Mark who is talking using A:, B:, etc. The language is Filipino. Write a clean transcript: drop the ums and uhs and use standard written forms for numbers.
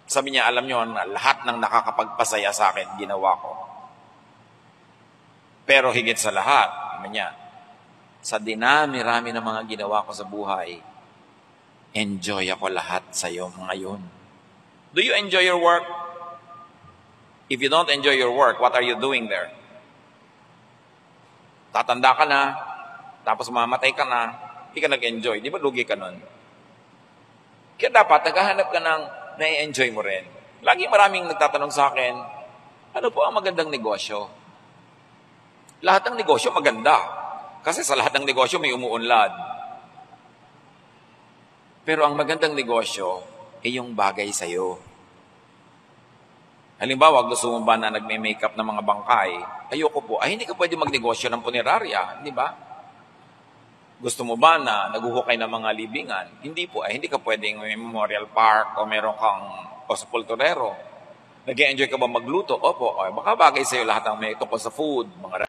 A: Sabi niya, alam niyo, lahat ng nakakapagpasaya sa akin, ginawa ko. Pero higit sa lahat, sabi niya, sa dinami-rami ng mga ginawa ko sa buhay, enjoy ako lahat sa iyo ngayon. Do you enjoy your work? If you don't enjoy your work, what are you doing there? Tatanda ka na, tapos mamatay ka na, hindi ka nag-enjoy. Di ba lugi ka nun? Kaya dapat, naghahanap ka ng na-enjoy mo rin. Lagi maraming nagtatanong sa akin, ano po ang magandang negosyo? Lahat ng negosyo maganda. Kasi sa lahat ng negosyo may umuunlad. Pero ang magandang negosyo ay yung bagay sa'yo. Halimbawa, gusto mo ba na nagme-makeup ng mga bangkay? Ayoko po. Ay, hindi ka pwede magnegosyo ng punerarya. Di ba? Gusto mo ba na naguhukay ng mga libingan? Hindi po. Ay, hindi ka pwedeng may memorial park o meron kang o sa pulturero. Nag-enjoy ka ba magluto? Opo. Ay, baka bagay sa'yo lahat ng may tungkol sa food, mga